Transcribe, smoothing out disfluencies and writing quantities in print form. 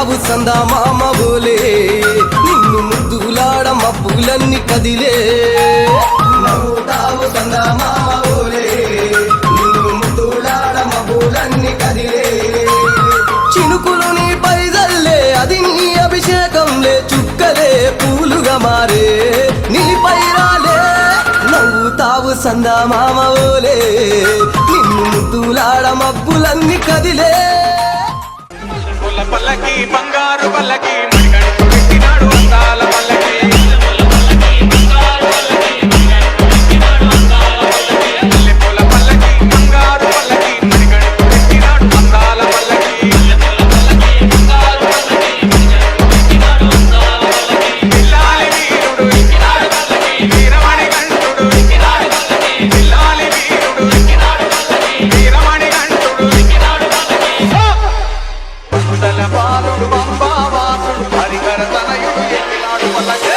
నవ్వుతావు సందా మామ బోలే నిన్ను ముద్దులాడ మబ్బులన్నీ కదిలే నవ్వుతావు సందా మామ బోలే నిన్ను ముద్దులాడ మబ్బులన్నీ కదిలే చినుకులు నీ పైదల్లే అది నీ అభిషేకంలే చుక్కలే పూలుగా మారే నీ పైరాలే నవ్వుతావు సందా మామ బోలే నిన్ను ముద్దులాడ మబ్బులన్నీ కదిలే పల్లకి బంగారు పల్లకి మణిగణితు పెట్టినాడు అందాల పల్లకి పూల పల్లకి బంగారు పల్లకి మణిగణితు పెట్టినాడు అందాల పల్లకి పిల్లాలి వీరుడు వీరమణి గంటుడు పిల్లాలి వీరుడు వీరమణి గంటుడు ముదల బాలుడు పంబావాసుడు హరిహర తనయుడు ఎక్కినాడు పల్లకి